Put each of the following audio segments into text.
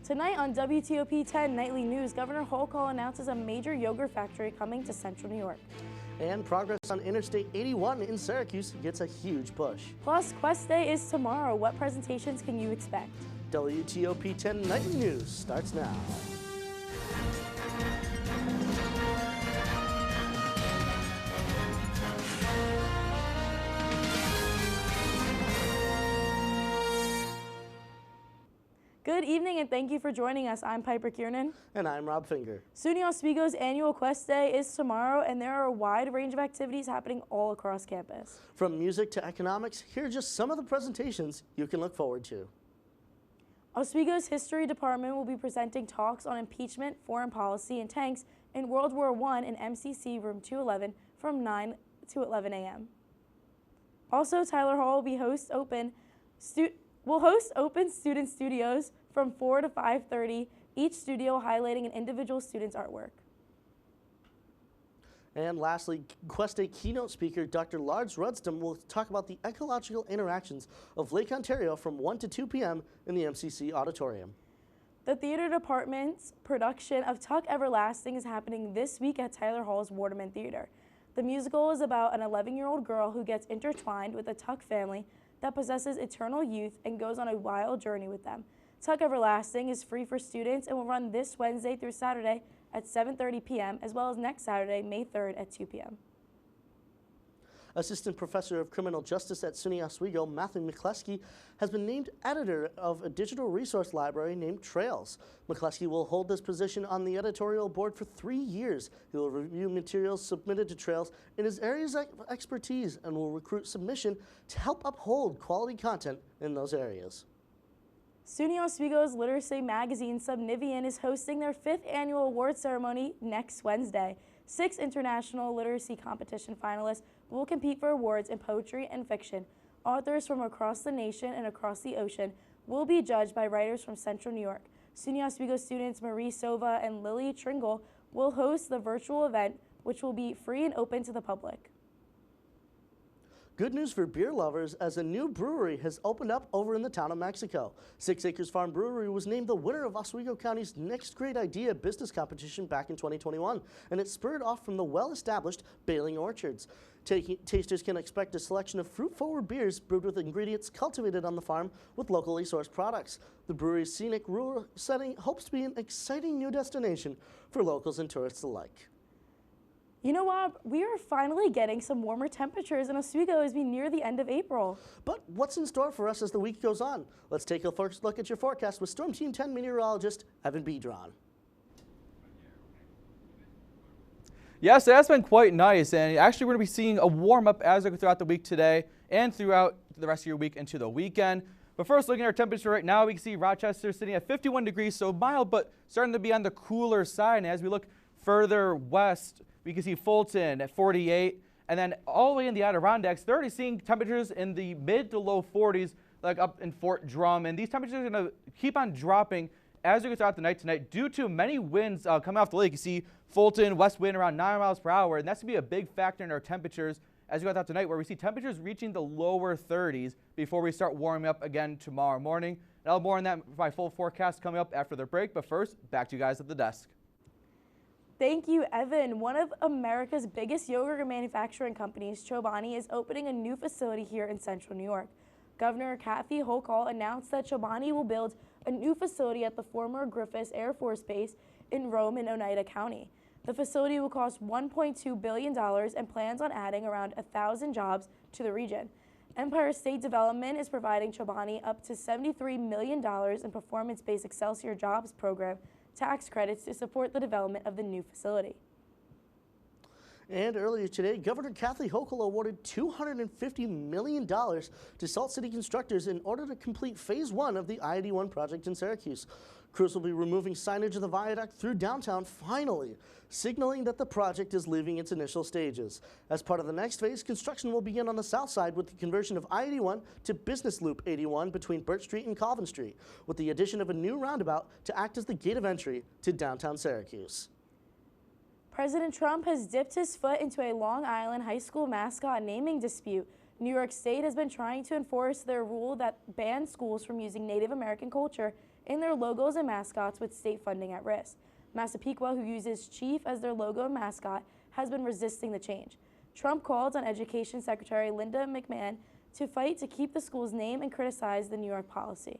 Tonight on WTOP-10 Nightly News, Governor Hochul announces a major yogurt factory coming to Central New York. And progress on Interstate 81 in Syracuse gets a huge push. Plus, Quest Day is tomorrow. What presentations can you expect? WTOP-10 Nightly News starts now. Good evening and thank you for joining us. I'm Piper Kiernan. And I'm Rob Finger. SUNY Oswego's annual Quest Day is tomorrow, and there are a wide range of activities happening all across campus. From music to economics, here are just some of the presentations you can look forward to. Oswego's History Department will be presenting talks on impeachment, foreign policy, and tanks in World War I in MCC Room 211 from 9 to 11 a.m. Also, Tyler Hall will host open student studios from 4 to 5:30, each studio highlighting an individual student's artwork. And lastly, Quest Day keynote speaker Dr. Lars Rudstam will talk about the ecological interactions of Lake Ontario from 1 to 2 p.m. in the MCC auditorium. The theater department's production of Tuck Everlasting is happening this week at Tyler Hall's Waterman Theater. The musical is about an 11-year-old girl who gets intertwined with a Tuck family that possesses eternal youth and goes on a wild journey with them. Tuck Everlasting is free for students and will run this Wednesday through Saturday at 7:30 p.m. as well as next Saturday, May 3rd at 2 p.m. Assistant Professor of Criminal Justice at SUNY Oswego, Matthew McCleskey, has been named editor of a digital resource library named Trails. McCleskey will hold this position on the editorial board for 3 years. He will review materials submitted to Trails in his areas of expertise and will recruit submission to help uphold quality content in those areas. SUNY Oswego's literacy magazine Subnivian is hosting their 5th annual award ceremony next Wednesday. 6 international literacy competition finalists will compete for awards in poetry and fiction. Authors from across the nation and across the ocean will be judged by writers from Central New York. SUNY Oswego students Marie Sova and Lily Tringle will host the virtual event, which will be free and open to the public. Good news for beer lovers, as a new brewery has opened up over in the town of Mexico. 6 Acres Farm Brewery was named the winner of Oswego County's Next Great Idea business competition back in 2021, and it spurred off from the well-established Bailing Orchards. Tasters can expect a selection of fruit-forward beers brewed with ingredients cultivated on the farm with locally sourced products. The brewery's scenic rural setting hopes to be an exciting new destination for locals and tourists alike. You know what? We are finally getting some warmer temperatures in Oswego as we near the end of April. But what's in store for us as the week goes on? Let's take a first look at your forecast with Storm Team 10 meteorologist Evan Bedron. Yes, that's been quite nice, and actually we're going to be seeing a warm-up as we go throughout the week today and throughout the rest of your week into the weekend. But first, looking at our temperature right now, we can see Rochester sitting at 51 degrees, so mild, but starting to be on the cooler side. And as we look further west, we can see Fulton at 48, and then all the way in the Adirondacks, they're already seeing temperatures in the mid to low 40s, like up in Fort Drum. And these temperatures are going to keep on dropping as we go throughout the night tonight due to many winds coming off the lake. You see Fulton, west wind around 9 miles per hour, and that's going to be a big factor in our temperatures as we go throughout tonight, where we see temperatures reaching the lower 30s before we start warming up again tomorrow morning. And I'll have more on that, my full forecast coming up after the break. But first, back to you guys at the desk. Thank you, Evan. One of America's biggest yogurt manufacturing companies, Chobani, is opening a new facility here in Central New York. Governor Kathy Hochul announced that Chobani will build a new facility at the former Griffiths Air Force Base in Rome in Oneida County. The facility will cost $1.2 billion and plans on adding around 1,000 jobs to the region. Empire State Development is providing Chobani up to $73 million in performance-based Excelsior Jobs program tax credits to support the development of the new facility. And earlier today, Governor Kathy Hochul awarded $250 million to Salt City constructors in order to complete Phase 1 of the I-81 project in Syracuse. Crews will be removing signage of the viaduct through downtown finally, signaling that the project is leaving its initial stages. As part of the next phase, construction will begin on the south side with the conversion of I-81 to Business Loop 81 between Birch Street and Colvin Street, with the addition of a new roundabout to act as the gate of entry to downtown Syracuse. President Trump has dipped his foot into a Long Island high school mascot naming dispute. New York State has been trying to enforce their rule that bans schools from using Native American culture in their logos and mascots with state funding at risk. Massapequa, who uses chief as their logo and mascot, has been resisting the change. Trump called on Education Secretary Linda McMahon to fight to keep the school's name and criticize the New York policy.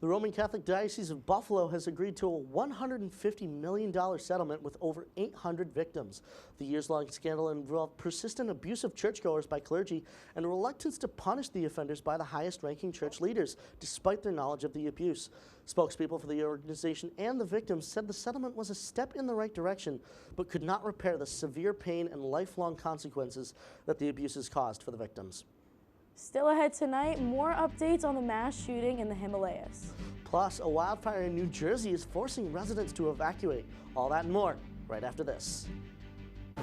The Roman Catholic Diocese of Buffalo has agreed to a $150 million settlement with over 800 victims. The years-long scandal involved persistent abuse of churchgoers by clergy and a reluctance to punish the offenders by the highest-ranking church leaders, despite their knowledge of the abuse. Spokespeople for the organization and the victims said the settlement was a step in the right direction, but could not repair the severe pain and lifelong consequences that the abuses caused for the victims. Still ahead tonight, more updates on the mass shooting in the Himalayas. Plus, a wildfire in New Jersey is forcing residents to evacuate. All that and more right after this.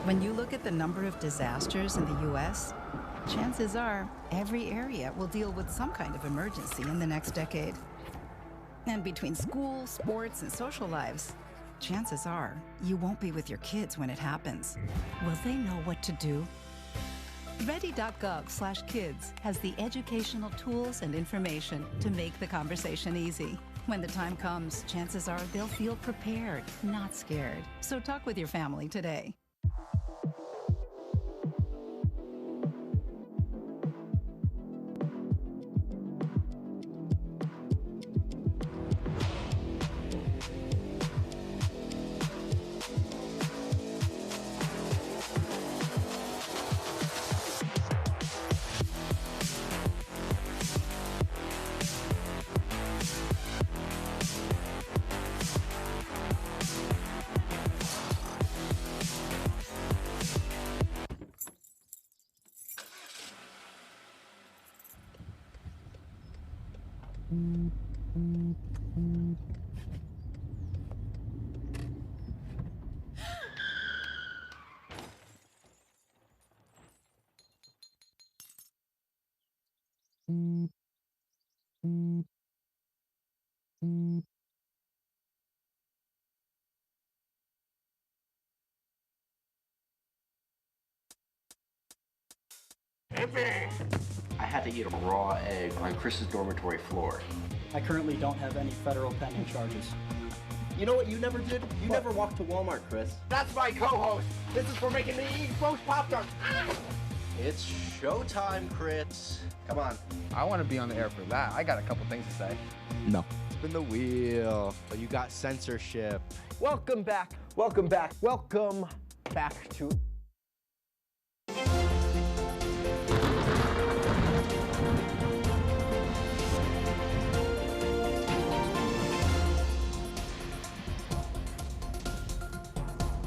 When you look at the number of disasters in the U.S., chances are every area will deal with some kind of emergency in the next decade. And between school, sports, and social lives, chances are you won't be with your kids when it happens. Will they know what to do? Ready.gov/kids has the educational tools and information to make the conversation easy. When the time comes, chances are they'll feel prepared, not scared. So talk with your family today. I had to eat a raw egg on Chris's dormitory floor. I currently don't have any federal pending charges. You know what you never did? You never walked to Walmart, Chris. That's my co-host. This is for making me eat roast Pop-Tarts. It's showtime, Chris. Come on. I want to be on the air for that. I got a couple things to say. No. Spin the wheel. But you got censorship. Welcome back. Welcome back. Welcome back to...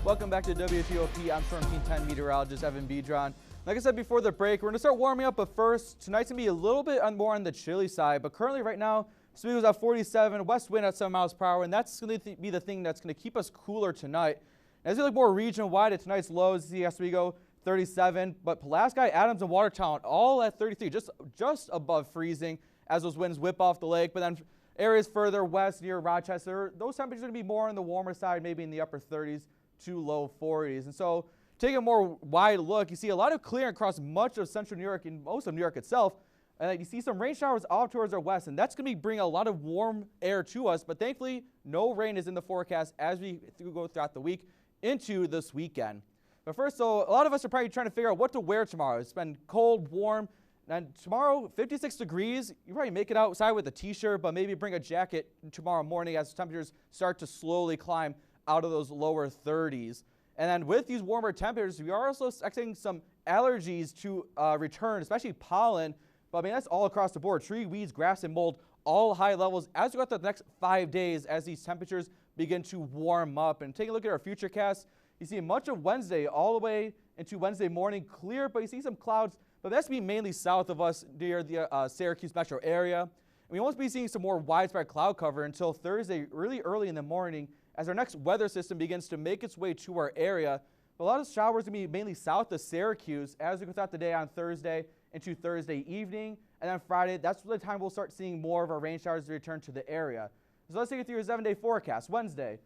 Welcome back to WTOP. I'm Storm Team 10 meteorologist Evan Bedron. Like I said before the break, we're going to start warming up, but first, tonight's going to be a little bit more on the chilly side, but currently right now, speed was at 47, west wind at 7 miles per hour, and that's going to be the thing that's going to keep us cooler tonight. As we look more region-wide at tonight's lows, see Oswego 37, but Pulaski, Adams, and Watertown all at 33, just above freezing as those winds whip off the lake, but then areas further west near Rochester, those temperatures are going to be more on the warmer side, maybe in the upper 30s to low 40s. And so taking a more wide look, you see a lot of clearing across much of central New York and most of New York itself. And you see some rain showers off towards our west, and that's going to be bringing a lot of warm air to us. But thankfully, no rain is in the forecast as we go throughout the week into this weekend. But first, though, a lot of us are probably trying to figure out what to wear tomorrow. It's been cold, warm, and tomorrow, 56 degrees. You probably make it outside with a t-shirt, but maybe bring a jacket tomorrow morning as temperatures start to slowly climb out of those lower 30s. And then with these warmer temperatures, we are also expecting some allergies to return, especially pollen. But I mean, that's all across the board. Tree, weeds, grass, and mold, all high levels as we go through the next 5 days as these temperatures begin to warm up. And taking a look at our futurecast, you see much of Wednesday all the way into Wednesday morning clear, but you see some clouds, but that's going to be mainly south of us near the Syracuse metro area. And we won't be seeing some more widespread cloud cover until Thursday, really early in the morning, as our next weather system begins to make its way to our area. But a lot of showers are going to be mainly south of Syracuse as we go throughout the day on Thursday into Thursday evening. And then Friday, that's the time we'll start seeing more of our rain showers return to the area. So let's take you through your 7-day forecast. Wednesday,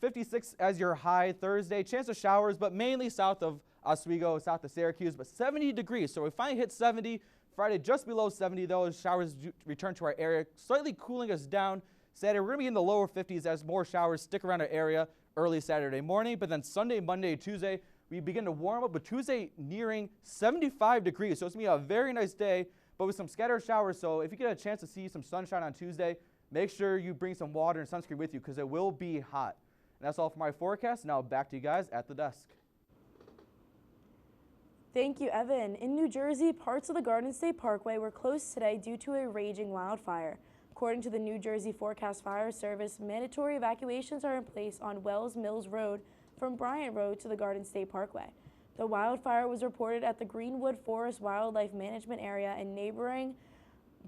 56 as your high. Thursday, chance of showers, but mainly south of Oswego, south of Syracuse, but 70 degrees. So we finally hit 70. Friday just below 70. Those showers return to our area, slightly cooling us down. Saturday, we're going to be in the lower 50s as more showers stick around our area early Saturday morning. But then Sunday, Monday, Tuesday, we begin to warm up, with Tuesday nearing 75 degrees. So it's going to be a very nice day, but with some scattered showers. So if you get a chance to see some sunshine on Tuesday, make sure you bring some water and sunscreen with you because it will be hot. And that's all for my forecast. Now back to you guys at the desk. Thank you, Evan. In New Jersey, parts of the Garden State Parkway were closed today due to a raging wildfire. According to the New Jersey Forecast Fire Service, mandatory evacuations are in place on Wells Mills Road from Bryant Road to the Garden State Parkway. The wildfire was reported at the Greenwood Forest Wildlife Management Area in neighboring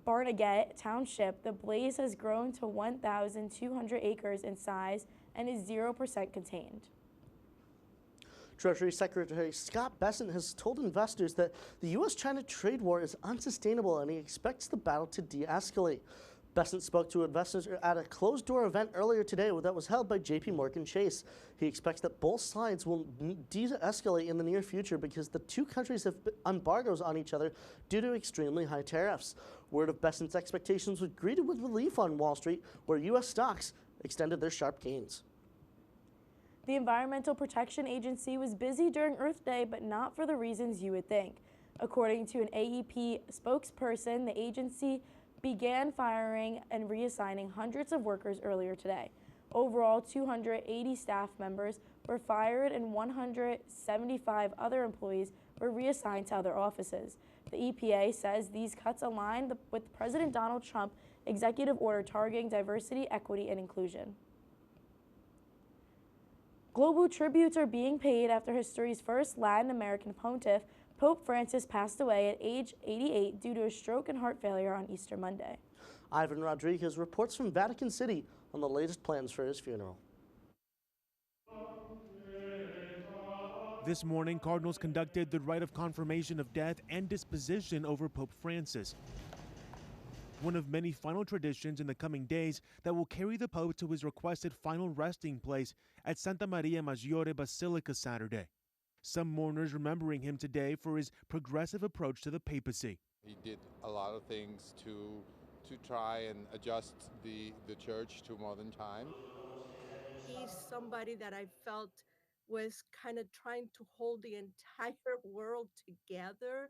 Barnegat Township. The blaze has grown to 1,200 acres in size and is 0% contained. Treasury Secretary Scott Bessent has told investors that the U.S.-China trade war is unsustainable and he expects the battle to de-escalate. Bessent spoke to investors at a closed-door event earlier today that was held by J.P. Morgan Chase. He expects that both sides will de-escalate in the near future because the two countries have embargoes on each other due to extremely high tariffs. Word of Bessent's expectations was greeted with relief on Wall Street, where U.S. stocks extended their sharp gains. The Environmental Protection Agency was busy during Earth Day, but not for the reasons you would think. According to an AEP spokesperson, the agency began firing and reassigning hundreds of workers earlier today. Overall, 280 staff members were fired and 175 other employees were reassigned to other offices. The EPA says these cuts align with President Donald Trump's executive order targeting diversity, equity, and inclusion. Global tributes are being paid after history's first Latin American pontiff, Pope Francis, passed away at age 88 due to a stroke and heart failure on Easter Monday. Ivan Rodriguez reports from Vatican City on the latest plans for his funeral. This morning, Cardinals conducted the rite of confirmation of death and disposition over Pope Francis. One of many final traditions in the coming days that will carry the Pope to his requested final resting place at Santa Maria Maggiore Basilica Saturday. Some mourners remembering him today for his progressive approach to the papacy. He did a lot of things to try and adjust the church to modern time. He's somebody that I felt was kind of trying to hold the entire world together.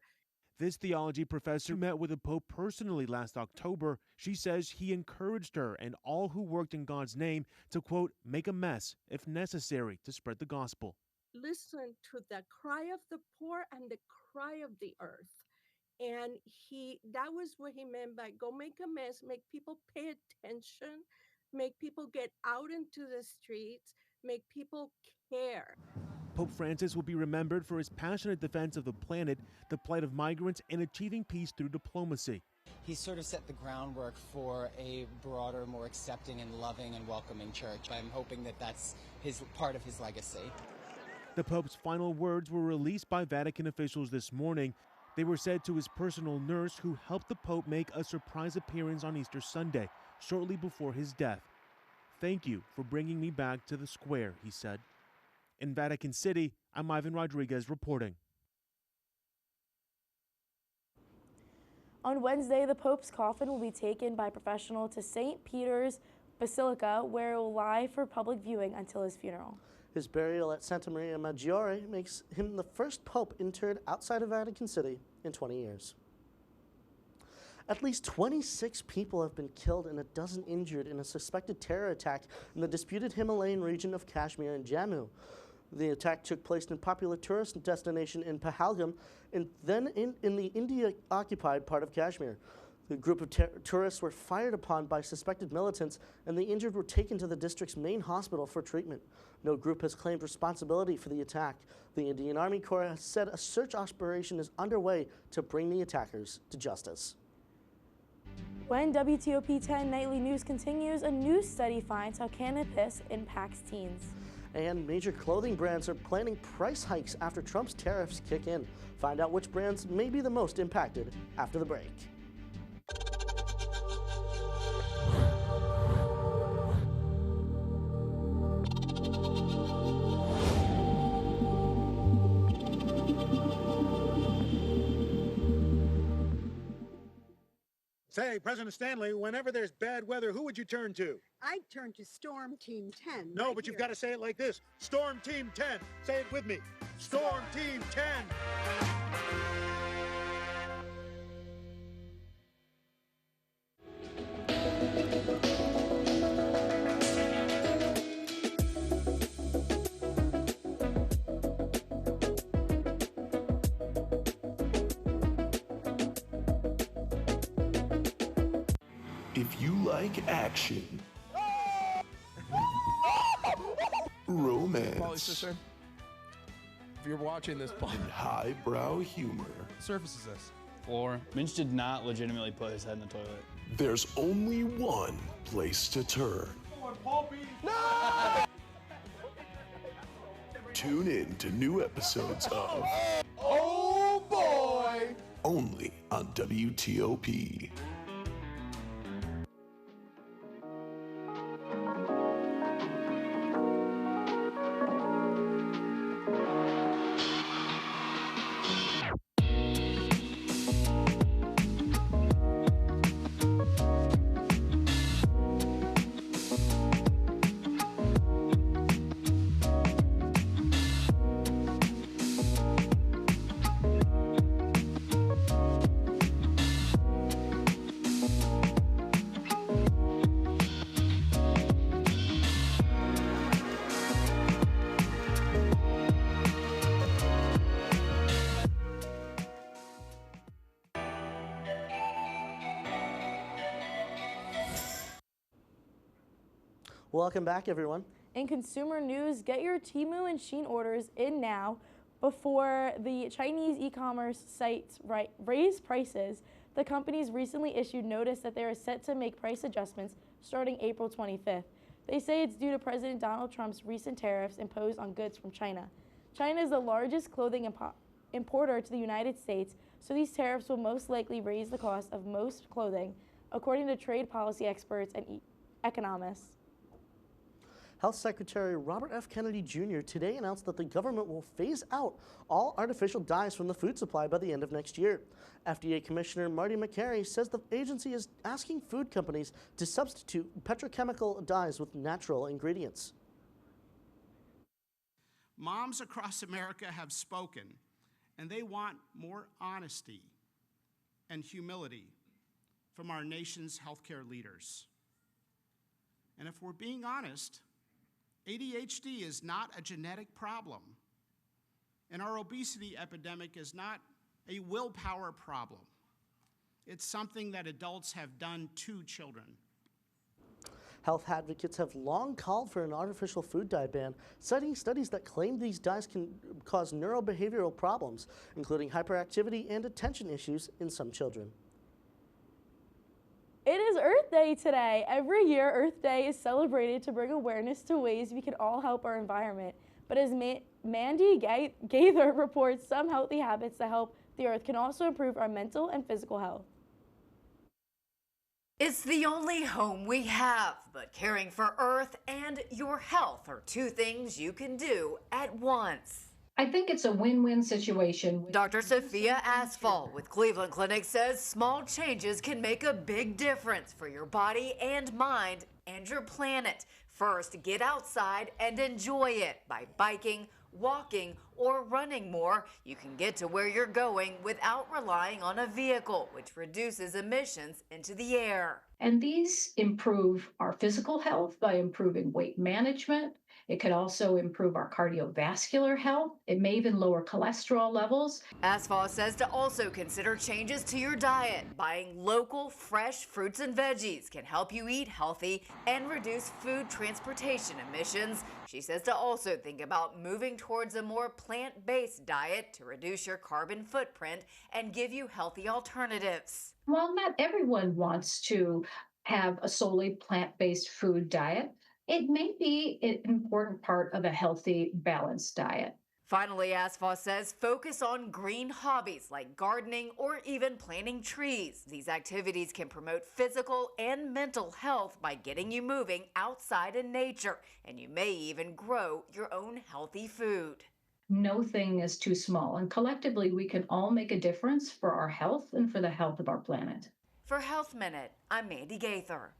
This theology professor met with the Pope personally last October. She says he encouraged her and all who worked in God's name to, quote, make a mess if necessary to spread the gospel. Listen to the cry of the poor and the cry of the earth. And that was what he meant by go make a mess, make people pay attention, make people get out into the streets, make people care. Pope Francis will be remembered for his passionate defense of the planet, the plight of migrants, and achieving peace through diplomacy. He sort of set the groundwork for a broader, more accepting and loving and welcoming church. I'm hoping that that's part of his legacy. The Pope's final words were released by Vatican officials this morning. They were said to his personal nurse, who helped the Pope make a surprise appearance on Easter Sunday, shortly before his death. Thank you for bringing me back to the square, he said. In Vatican City, I'm Ivan Rodriguez reporting. On Wednesday, the Pope's coffin will be taken by professional to St. Peter's Basilica, where it will lie for public viewing until his funeral. His burial at Santa Maria Maggiore makes him the first pope interred outside of Vatican City in 20 years. At least 26 people have been killed and a dozen injured in a suspected terror attack in the disputed Himalayan region of Kashmir and Jammu. The attack took place in a popular tourist destination in Pahalgam and then in the India-occupied part of Kashmir. The group of tourists were fired upon by suspected militants, and the injured were taken to the district's main hospital for treatment. No group has claimed responsibility for the attack. The Indian Army Corps has said a search operation is underway to bring the attackers to justice. When WTOP-10 Nightly News continues, a new study finds how cannabis impacts teens. And major clothing brands are planning price hikes after Trump's tariffs kick in. Find out which brands may be the most impacted after the break. Okay, President Stanley, whenever there's bad weather, who would you turn to? I'd turn to Storm Team 10. No, right but you've here. got to say it like this. Storm Team 10. Say it with me. Storm Team 10. If you like action, romance, If you're watching this, and highbrow humor, surface is this. Floor. Minch did not legitimately put his head in the toilet. there's only one place to turn. No! Tune in to new episodes of Oh boy! only on WTOP. Welcome back, everyone. In consumer news, get your Temu and Shein orders in now before the Chinese e-commerce sites raise prices. The companies recently issued notice that they are set to make price adjustments starting April 25th. They say it's due to President Donald Trump's recent tariffs imposed on goods from China. China is the largest clothing importer to the United States, so these tariffs will most likely raise the cost of most clothing, according to trade policy experts and economists. Health Secretary Robert F. Kennedy Jr. today announced that the government will phase out all artificial dyes from the food supply by the end of next year. FDA Commissioner Marty McCary says the agency is asking food companies to substitute petrochemical dyes with natural ingredients. Moms across America have spoken, and they want more honesty and humility from our nation's healthcare leaders. And if we're being honest, ADHD is not a genetic problem, and our obesity epidemic is not a willpower problem. It's something that adults have done to children. Health advocates have long called for an artificial food dye ban, citing studies that claim these dyes can cause neurobehavioral problems, including hyperactivity and attention issues in some children. It is Earth Day today. Every year, Earth Day is celebrated to bring awareness to ways we can all help our environment. But as Mandy Gaither reports, some healthy habits that help the Earth can also improve our mental and physical health. It's the only home we have, but caring for Earth and your health are two things you can do at once. I think it's a win-win situation. Dr. Sophia Asphalt with Cleveland Clinic says small changes can make a big difference for your body and mind and your planet. First, get outside and enjoy it by biking, walking, or running more. You can get to where you're going without relying on a vehicle, which reduces emissions into the air. And these improve our physical health by improving weight management. It could also improve our cardiovascular health. It may even lower cholesterol levels. Asphalt says to also consider changes to your diet. Buying local, fresh fruits and veggies can help you eat healthy and reduce food transportation emissions. She says to also think about moving towards a more plant-based diet to reduce your carbon footprint and give you healthy alternatives. While not everyone wants to have a solely plant-based food diet, it may be an important part of a healthy, balanced diet. Finally, Asphalt says focus on green hobbies like gardening or even planting trees. These activities can promote physical and mental health by getting you moving outside in nature, and you may even grow your own healthy food. No thing is too small, and collectively we can all make a difference for our health and for the health of our planet. For Health Minute, I'm Mandy Gaither.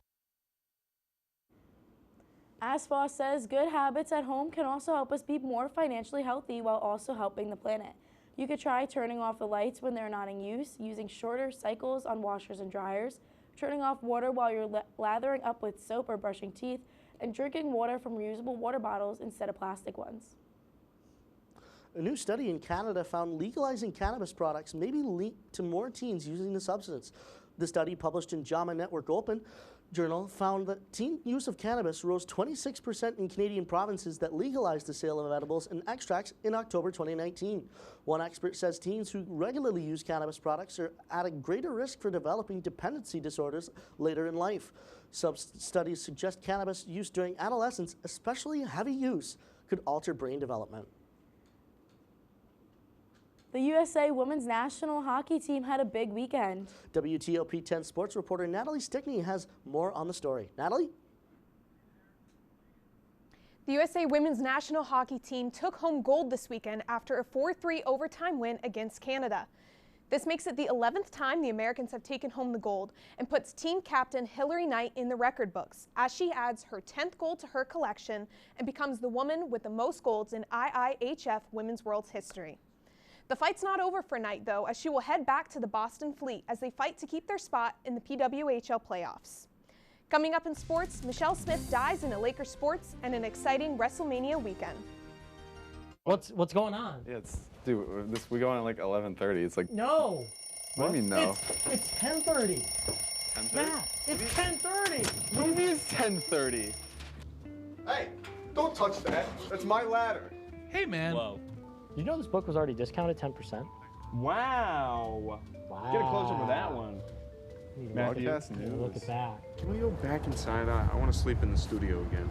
As Foss says, good habits at home can also help us be more financially healthy while also helping the planet. You could try turning off the lights when they're not in use, using shorter cycles on washers and dryers, turning off water while you're lathering up with soap or brushing teeth, and drinking water from reusable water bottles instead of plastic ones. A new study in Canada found legalizing cannabis products may be linked to more teens using the substance. The study, published in JAMA Network Open Journal, found that teen use of cannabis rose 26% in Canadian provinces that legalized the sale of edibles and extracts in October 2019. One expert says teens who regularly use cannabis products are at a greater risk for developing dependency disorders later in life. Some studies suggest cannabis use during adolescence, especially heavy use, could alter brain development. The USA women's national hockey team had a big weekend. WTOP-10 sports reporter Natalie Stickney has more on the story. Natalie? The USA women's national hockey team took home gold this weekend after a 4-3 overtime win against Canada. This makes it the 11th time the Americans have taken home the gold and puts team captain Hillary Knight in the record books as she adds her 10th goal to her collection and becomes the woman with the most golds in IIHF Women's World's history. The fight's not over for Knight, though, as she will head back to the Boston Fleet as they fight to keep their spot in the PWHL playoffs. Coming up in sports, Michelle Smith dies in a Lakers sports and an exciting WrestleMania weekend. What's going on? Yeah, we go on at like 11:30. It's like No. What do you mean no? It's 10:30. 10:30? Matt, it's 10:30. What do you mean it's 10:30? Hey, don't touch that. That's my ladder. Hey, man. Whoa. You know this book was already discounted 10%? Wow. Get a close up of that one. Matthew, Look at that. Can we go back inside? I want to sleep in the studio again.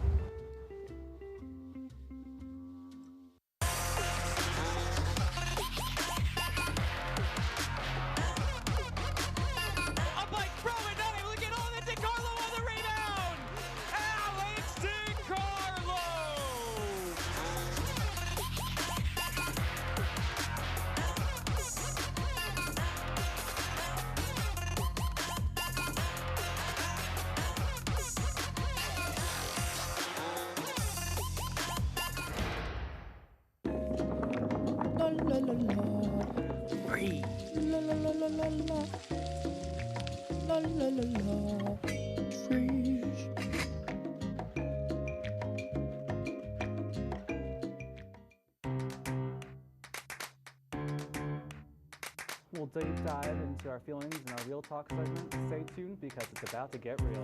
Free. We'll deep dive into our feelings in our Real Talk segment. Stay tuned because it's about to get real.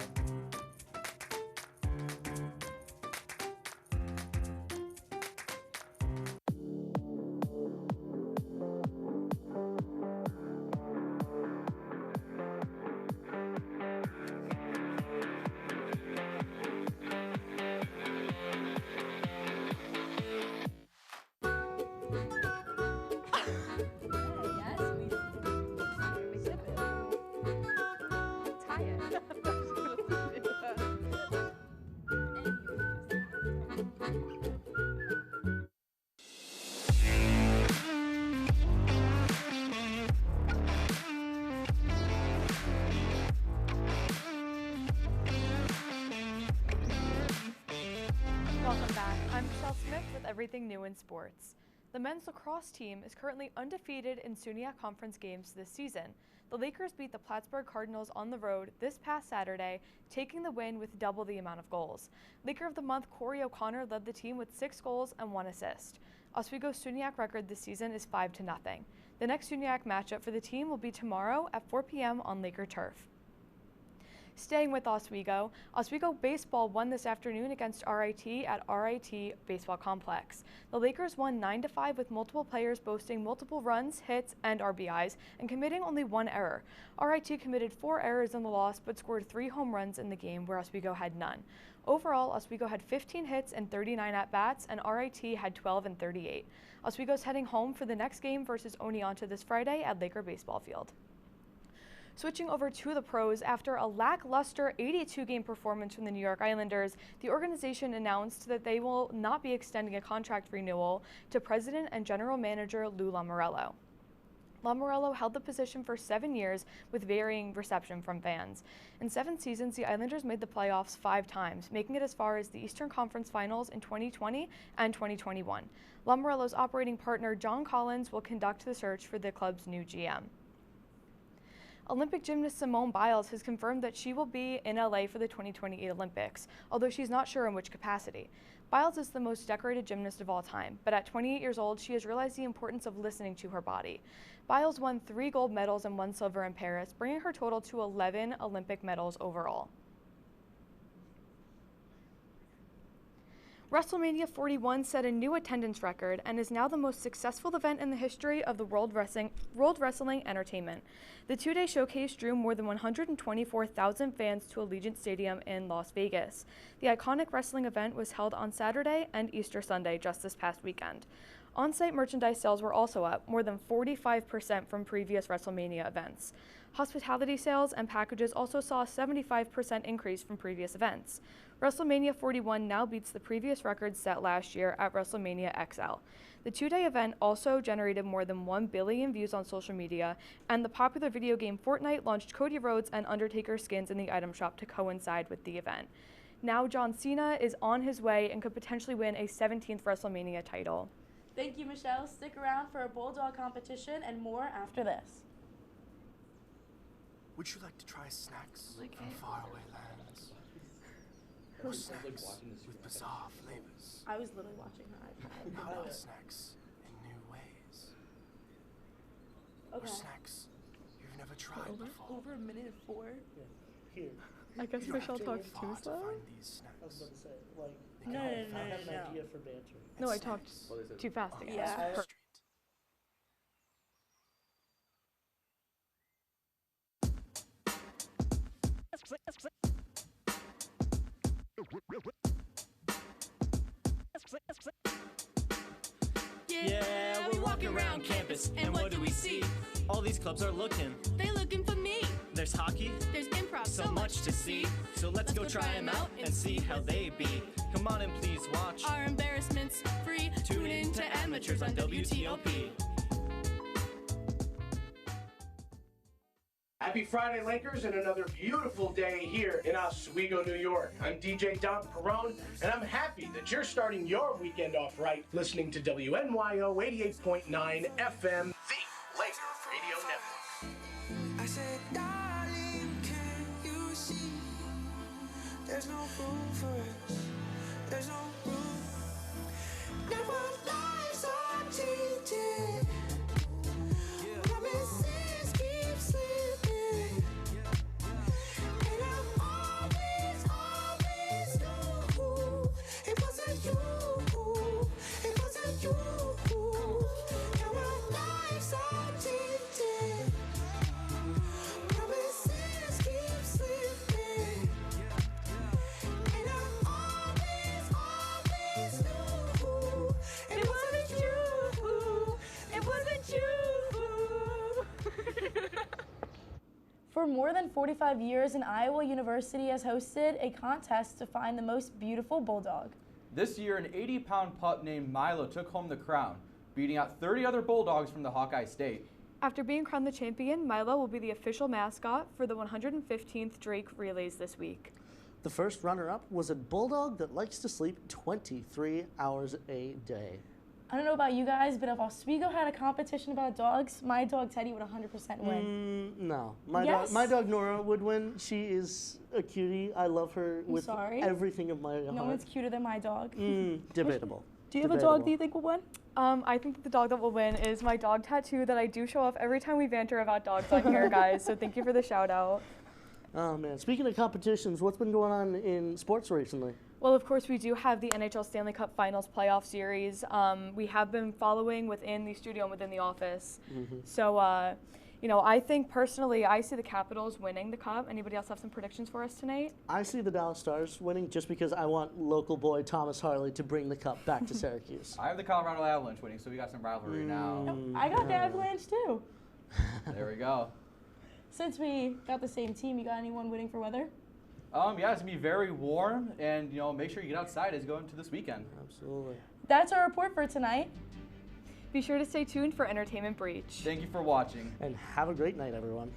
Welcome back. I'm Michelle Smith with everything new in sports. The men's lacrosse team is currently undefeated in SUNYAC conference games this season. The Lakers beat the Plattsburgh Cardinals on the road this past Saturday, taking the win with double the amount of goals. Laker of the Month Corey O'Connor led the team with 6 goals and 1 assist. Oswego's SUNYAC record this season is 5-0. The next SUNYAC matchup for the team will be tomorrow at 4 p.m. on Laker turf. Staying with Oswego, Oswego baseball won this afternoon against RIT at RIT Baseball Complex. The Lakers won 9-5 with multiple players boasting multiple runs, hits, and RBIs, and committing only 1 error. RIT committed 4 errors in the loss, but scored 3 home runs in the game where Oswego had none. Overall, Oswego had 15 hits and 39 at-bats, and RIT had 12 and 38. Oswego's heading home for the next game versus Oneonta this Friday at Laker Baseball Field. Switching over to the pros, after a lackluster 82-game performance from the New York Islanders, the organization announced that they will not be extending a contract renewal to President and General Manager Lou Lamoriello. Lamoriello held the position for 7 years with varying reception from fans. In 7 seasons, the Islanders made the playoffs 5 times, making it as far as the Eastern Conference Finals in 2020 and 2021. Lamoriello's operating partner, John Collins, will conduct the search for the club's new GM. Olympic gymnast Simone Biles has confirmed that she will be in LA for the 2028 Olympics, although she's not sure in which capacity. Biles is the most decorated gymnast of all time, but at 28 years old, she has realized the importance of listening to her body. Biles won 3 gold medals and 1 silver in Paris, bringing her total to 11 Olympic medals overall. WrestleMania 41 set a new attendance record and is now the most successful event in the history of the World Wrestling Entertainment. The 2-day showcase drew more than 124,000 fans to Allegiant Stadium in Las Vegas. The iconic wrestling event was held on Saturday and Easter Sunday just this past weekend. On-site merchandise sales were also up, more than 45% from previous WrestleMania events. Hospitality sales and packages also saw a 75% increase from previous events. WrestleMania 41 now beats the previous record set last year at WrestleMania XL. The 2-day event also generated more than 1 billion views on social media, and the popular video game Fortnite launched Cody Rhodes and Undertaker skins in the item shop to coincide with the event. Now John Cena is on his way and could potentially win a 17th WrestleMania title. Thank you, Michelle. Stick around for a Bulldog competition and more after this. Would you like to try snacks from faraway lands? Or snacks with bizarre flavors? I was literally watching her iPad. How about snacks in new ways? Or snacks you've never tried before? Over a minute and 4. Yeah. Here. I guess Michelle talks too slow. I was about to say, like, No. I have an idea for banter. No, I talked too fast again. Yeah. Yeah, we're walking around campus, and what do we see? All these clubs are looking. They looking for me. There's hockey. There's improv. So much to see. So let's go try them out and see how they be. Come on and please watch. Our embarrassments free. Tune in to Amateurs on WTOP. Happy Friday, Lakers, and another beautiful day here in Oswego, New York. I'm DJ Don Perone, and I'm happy that you're starting your weekend off right listening to WNYO 88.9 FM, the Laker Radio Network. I said, darling, can you see? There's no room for us. There's no room. Now our lives are changing. Promises keep slipping. And I always knew it wasn't you. It wasn't you. Now our lives are changing. Promises keep slipping. And I always knew it wasn't you. It wasn't you. For more than 45 years, an Iowa university has hosted a contest to find the most beautiful bulldog. This year, an 80-pound pup named Milo took home the crown, beating out 30 other bulldogs from the Hawkeye State. After being crowned the champion, Milo will be the official mascot for the 115th Drake Relays this week. The first runner-up was a bulldog that likes to sleep 23 hours a day. I don't know about you guys, but if Oswego had a competition about dogs, my dog Teddy would 100% win. No. Yes. My dog Nora would win. She is a cutie. I love her with sorry. everything of my heart. No one's cuter than my dog. Debatable. Do you have a dog that you think will win? I think that the dog that will win is my dog tattoo that I do show off every time we banter about dogs on here, guys. So thank you for the shout out. Oh, man. Speaking of competitions, what's been going on in sports recently? Well, of course, we do have the NHL Stanley Cup Finals playoff series. We have been following within the studio and within the office. So, you know, I think personally, I see the Capitals winning the cup. Anybody else have some predictions for us tonight? I see the Dallas Stars winning just because I want local boy Thomas Harley to bring the cup back to Syracuse. I have the Colorado Avalanche winning, so we got some rivalry now. I got the Avalanche too. There we go. Since we got the same team, you got anyone winning for weather? Yeah, it's gonna be very warm, and you know, make sure you get outside as you go into this weekend. Absolutely. That's our report for tonight. Be sure to stay tuned for Entertainment Breach. Thank you for watching. And have a great night, everyone.